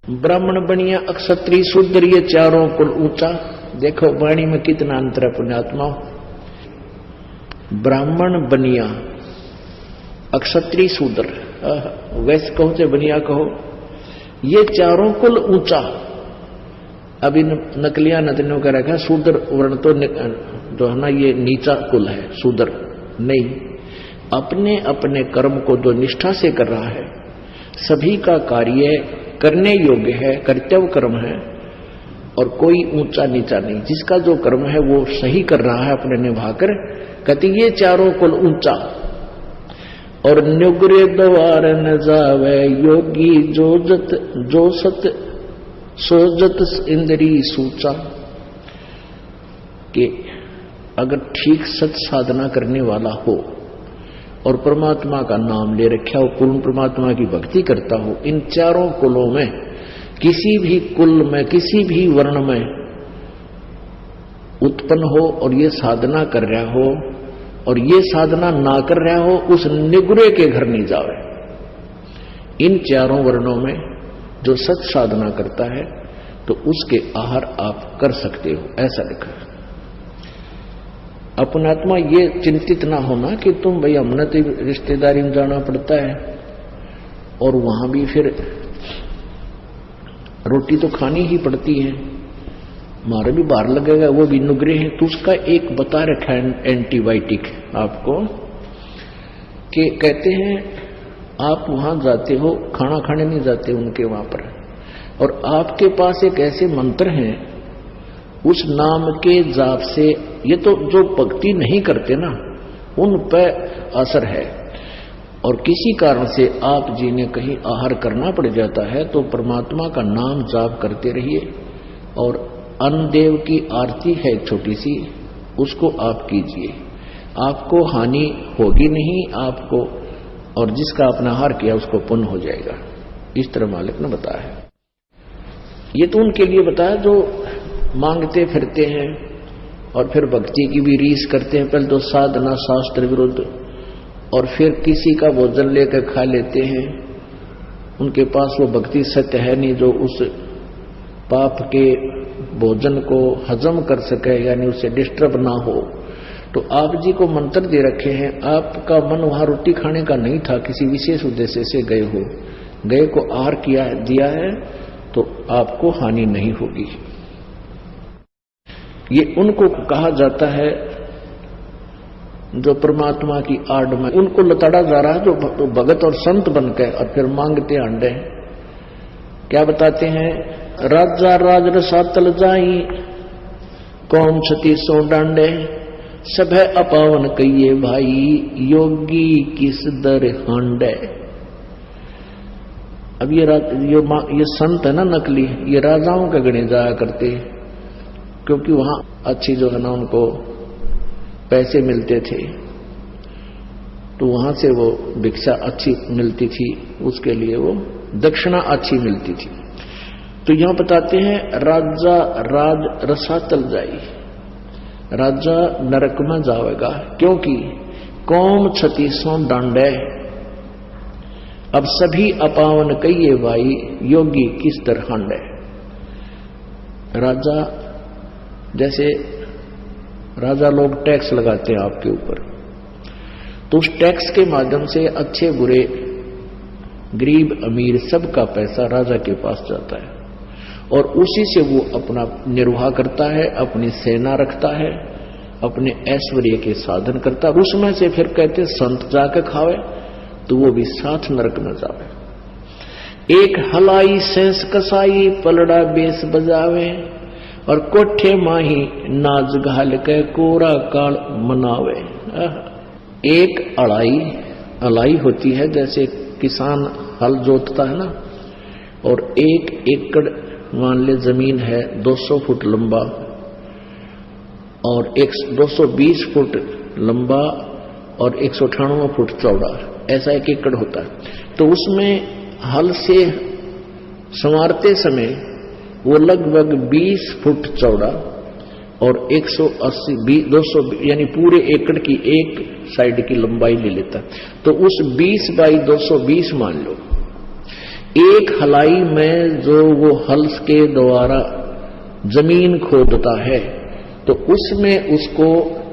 ब्राह्मण बनिया, अक्षत्रिय, शूद्र, ये चारों कुल ऊंचा। देखो वाणी में कितना अंतर है पुण्यात्मा। ब्राह्मण बनिया, अक्षत्रिय, शूद्र, वैश्य कहो चाहे बनिया कहो, ये चारों कुल ऊंचा। अभी नकलिया नतनियों का रखा शूद्र वर्ण तो जो है ना ये नीचा कुल है, शूद्र नहीं। अपने अपने कर्म को जो निष्ठा से कर रहा है, सभी का कार्य करने योग्य है, कर्तव्य कर्म है, और कोई ऊंचा नीचा नहीं। जिसका जो कर्म है वो सही कर रहा है अपने निभाकर, कहते ये चारों कुल ऊंचा। और न्युग्रे द्वार न जावे योगी, जो सत सोजत इंद्री सूचा। कि अगर ठीक सत साधना करने वाला हो और परमात्मा का नाम ले रखा हो, पूर्ण परमात्मा की भक्ति करता हो, इन चारों कुलों में किसी भी कुल में किसी भी वर्ण में उत्पन्न हो और ये साधना कर रहा हो और ये साधना ना कर रहा हो, उस निगुरे के घर नहीं जावे। इन चारों वर्णों में जो सत साधना करता है तो उसके आहार आप कर सकते हो, ऐसा लिखा है। अपनात्मा ये चिंतित ना होना कि तुम भाई हमने तो रिश्तेदारी में जाना पड़ता है और वहां भी फिर रोटी तो खानी ही पड़ती है, मारे भी बाहर लगेगा, वो भी नुगरे हैं। तो उसका एक बता रखा है एंटीबायोटिक आपको, कि कहते हैं आप वहां जाते हो, खाना खाने नहीं जाते उनके वहां पर, और आपके पास एक ऐसे मंत्र हैं, उस नाम के जाप से, ये तो जो भक्ति नहीं करते ना उन पर असर है, और किसी कारण से आप जी ने कहीं आहार करना पड़ जाता है तो परमात्मा का नाम जाप करते रहिए। और अन्न देव की आरती है छोटी सी, उसको आप कीजिए, आपको हानि होगी नहीं आपको, और जिसका अपना आहार किया उसको पुण्य हो जाएगा। इस तरह मालिक ने बताया है। ये तो उनके लिए बताया जो मांगते फिरते हैं और फिर भक्ति की भी रीस करते हैं। पहले तो साधना शास्त्र विरुद्ध, और फिर किसी का भोजन लेकर खा लेते हैं, उनके पास वो भक्ति सत्य है नहीं जो उस पाप के भोजन को हजम कर सके, यानी उसे डिस्टर्ब ना हो। तो आप जी को मंत्र दे रखे हैं, आपका मन वहां रोटी खाने का नहीं था, किसी विशेष उद्देश्य से गए हो, गए को आहार किया दिया है तो आपको हानि नहीं होगी। ये उनको कहा जाता है जो परमात्मा की आड़ में उनको लताड़ा जा रहा है, जो भगत और संत बनकर और फिर मांगते अंडे। क्या बताते हैं, राजा राज रसातल जाई, कौम छती सो डांडे, सब है अपावन कहिए भाई, योगी किस दर हांडे। अब ये संत है ना नकली, ये राजाओं के गणे जाया करते, क्योंकि वहां अच्छी जो है ना उनको पैसे मिलते थे, तो वहां से वो भिक्षा अच्छी मिलती थी, उसके लिए वो दक्षिणा अच्छी मिलती थी। तो यहां बताते हैं राजा राज रसातल जाई, राजा नरक में जाएगा, क्योंकि कौम छतीसों डांडे, अब सभी अपावन कहिए भाई, योगी किस तरह हांडे। राजा जैसे राजा लोग टैक्स लगाते हैं आपके ऊपर, तो उस टैक्स के माध्यम से अच्छे बुरे गरीब अमीर सबका पैसा राजा के पास जाता है, और उसी से वो अपना निर्वाह करता है, अपनी सेना रखता है, अपने ऐश्वर्य के साधन करता है। उसमें से फिर कहते संत जाकर खावे तो वो भी साथ नरक में जावे। एक हलाई सेंस कसाई, पलड़ा बेस बजावे, और कोठे माही नाज घाल के कोरा काल मनावे। एक अलाई होती है, जैसे किसान हल जोतता है ना, और एक एकड़ मान ले जमीन है 200 फुट लंबा और 220 फुट लंबा और 198 फुट चौड़ा, ऐसा एक एकड़ होता है। तो उसमें हल से संवारते समय वो लगभग 20 फुट चौड़ा और 180 200 यानी पूरे एकड़ की एक साइड की लंबाई ले लेता। तो उस 20 बाई 220 मान लो, एक हलाई में जो वो हल के द्वारा जमीन खोदता है तो उसमें उसको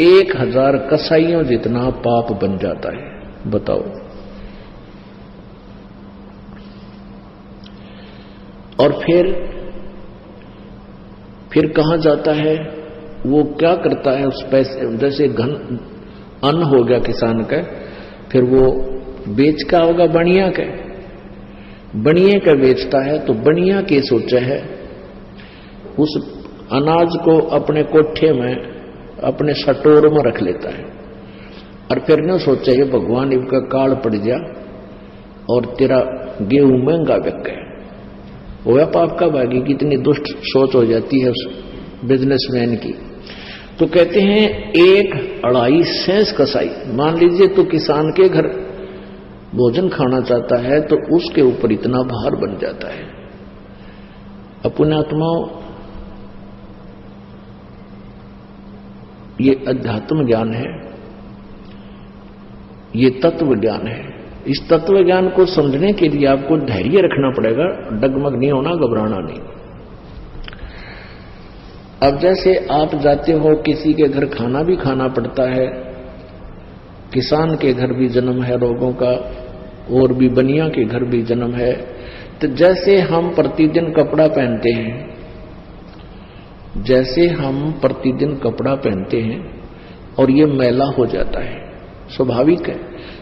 1000 कसाईयों जितना पाप बन जाता है। बताओ। और फिर कहां जाता है? वो क्या करता है उस पैसे, जैसे अन्न हो गया किसान का, फिर वो बेच का होगा बनिया का, बनिए का बेचता है तो बनिया के सोचा है उस अनाज को अपने कोठे में अपने सटोर में रख लेता है और फिर न सोचा ये भगवान इनका काल पड़ जा और तेरा गेहूं महंगा बिक गया। वो पाप का भागी, कितनी दुष्ट सोच हो जाती है उस बिजनेसमैन की। तो कहते हैं 1 सेंस कसाई। मान लीजिए तो किसान के घर भोजन खाना चाहता है तो उसके ऊपर इतना भार बन जाता है। अपने आत्माओं, ये अध्यात्म ज्ञान है, ये तत्व ज्ञान है। इस तत्व ज्ञान को समझने के लिए आपको धैर्य रखना पड़ेगा, डगमग नहीं होना, घबराना नहीं। अब जैसे आप जाते हो किसी के घर, खाना भी खाना पड़ता है, किसान के घर भी जन्म है लोगों का, और भी बनिया के घर भी जन्म है। तो जैसे हम प्रतिदिन कपड़ा पहनते हैं, जैसे हम प्रतिदिन कपड़ा पहनते हैं और ये मैला हो जाता है, स्वाभाविक है,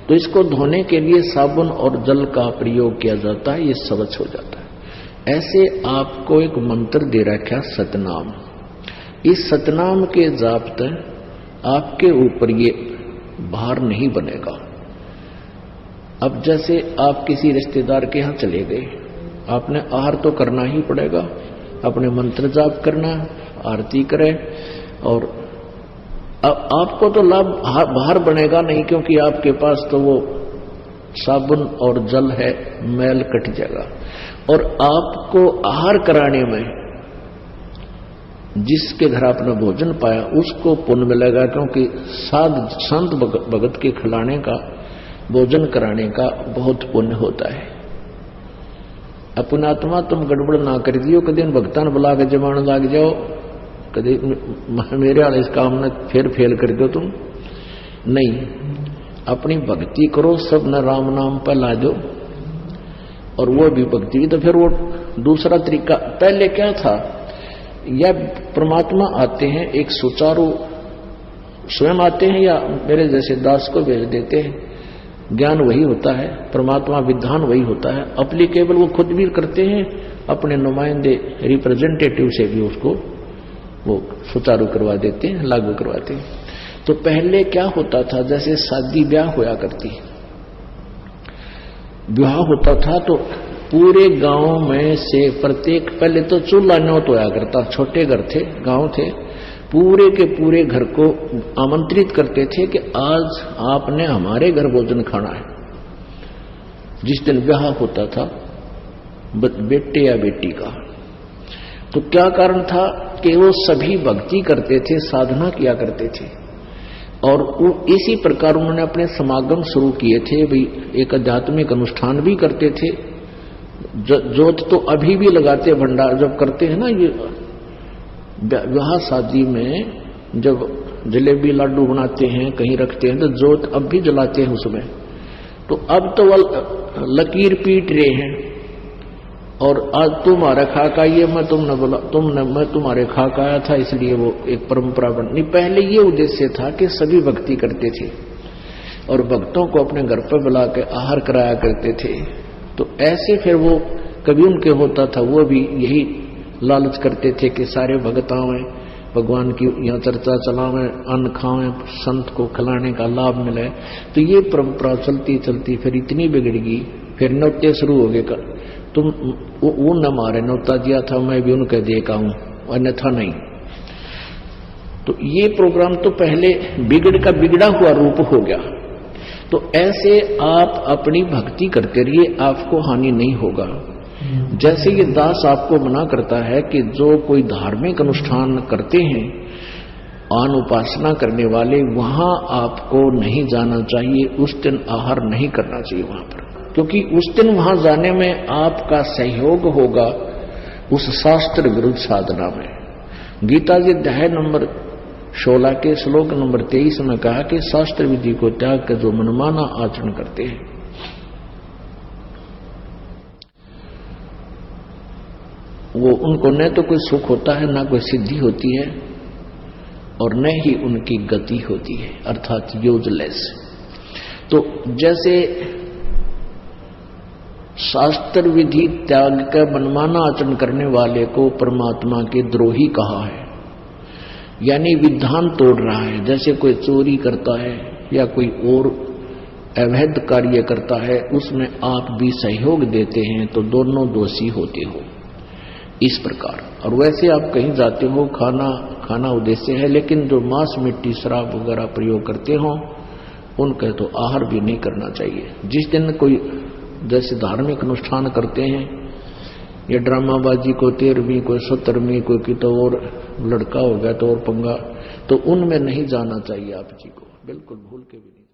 तो इसको धोने के लिए साबुन और जल का प्रयोग किया जाता है, ये स्वच्छ हो जाता है। ऐसे आपको एक मंत्र दे रखा सतनाम। इस सतनाम के जाप आपके ऊपर ये भार नहीं बनेगा। अब जैसे आप किसी रिश्तेदार के यहां चले गए, आपने आहार तो करना ही पड़ेगा, अपने मंत्र जाप करना, आरती करें, और अब आपको तो लाभ बाहर बनेगा नहीं, क्योंकि आपके पास तो वो साबुन और जल है, मैल कट जाएगा। और आपको आहार कराने में जिसके घर आपने भोजन पाया उसको पुण्य मिलेगा, क्योंकि संत भगत के खिलाने का, भोजन कराने का बहुत पुण्य होता है। अपना आत्मा तुम गड़बड़ ना कर दियो, कभी भगतान बुला के जमान लाग जाओ, कभी मेरे वाले इस काम में फिर फेल कर दो तुम नहीं। अपनी भक्ति करो, सब न राम नाम पर ला दो, और वो भी भक्ति। तो फिर वो दूसरा तरीका, पहले क्या था, या परमात्मा आते हैं एक सुचारू, स्वयं आते हैं या मेरे जैसे दास को भेज देते हैं, ज्ञान वही होता है, परमात्मा विधान वही होता है, अप्लीकेबल वो खुद भी करते हैं, अपने नुमाइंदे रिप्रेजेंटेटिव से भी उसको वो सुचारू करवा देते हैं, लागू करवाते हैं। तो पहले क्या होता था, जैसे शादी ब्याह होया करती, ब्याह होता था तो पूरे गांव में से प्रत्येक, पहले तो चूल्हा न्योत होया करता, छोटे घर थे, गांव थे, पूरे के पूरे घर को आमंत्रित करते थे कि आज आपने हमारे घर भोजन खाना है। जिस दिन ब्याह होता था बेटे या बेटी का, तो क्या कारण था कि वो सभी भक्ति करते थे, साधना किया करते थे, और इसी प्रकार उन्होंने अपने समागम शुरू किए थे। भाई एक आध्यात्मिक अनुष्ठान भी करते थे, जोत तो अभी भी लगाते, भंडार जब करते हैं ना, ये विवाह शादी में जब जलेबी लाडू बनाते हैं, कहीं रखते हैं, तो जोत अब भी जलाते हैं उसमें। तो अब तो वह लकीर पीट रहे हैं, और आज तुम्हारा खाका ये मैं तुमने बोला, मैं तुम्हारे खाका आया था, इसलिए वो एक परंपरा बनी। पहले ये उद्देश्य था कि सभी भक्ति करते थे और भक्तों को अपने घर पर बुला के आहार कराया करते थे। तो ऐसे फिर वो कभी उनके होता था, वो भी यही लालच करते थे कि सारे भगत आवें, भगवान की यहाँ चर्चा चलावें, अन्न खावें, संत को खिलाने का लाभ मिले। तो ये परंपरा चलती चलती फिर इतनी बिगड़ गई, फिर नौते शुरू हो गए। तुम वो न मारे, नौता दिया था मैं भी उनके देखा हूं, अन्यथा नहीं। तो ये प्रोग्राम तो पहले बिगड़ा हुआ रूप हो गया। तो ऐसे आप अपनी भक्ति करते रहिए, आपको हानि नहीं होगा। जैसे ये दास आपको मना करता है कि जो कोई धार्मिक अनुष्ठान करते हैं, आन उपासना करने वाले, वहां आपको नहीं जाना चाहिए, उस दिन आहार नहीं करना चाहिए वहां पर। क्योंकि उस दिन वहां जाने में आपका सहयोग होगा उस शास्त्र विरुद्ध साधना में। गीता जी अध्याय नंबर 16 के श्लोक नंबर 23 में कहा कि शास्त्र विधि को त्याग कर जो मनमाना आचरण करते हैं वो उनको न तो कोई सुख होता है, ना कोई सिद्धि होती है, और न ही उनकी गति होती है, अर्थात यूजलेस। तो जैसे शास्त्र विधि त्याग कर मनमाना आचरण करने वाले को परमात्मा के द्रोही कहा है, यानी विधान तोड़ रहा है। जैसे कोई चोरी करता है या कोई और अवैध कार्य करता है, उसमें आप भी सहयोग देते हैं तो दोनों दोषी होते हो, इस प्रकार। और वैसे आप कहीं जाते हो, खाना उद्देश्य है, लेकिन जो मांस मिट्टी शराब वगैरह प्रयोग करते हो उनका तो आहार भी नहीं करना चाहिए। जिस दिन कोई जैसे धार्मिक अनुष्ठान करते हैं या ड्रामाबाजी को 13वीं कोई 17वीं कोई की तो और लड़का हो गया तो और पंगा, तो उनमें नहीं जाना चाहिए आप जी को, बिल्कुल भूल के भी नहीं।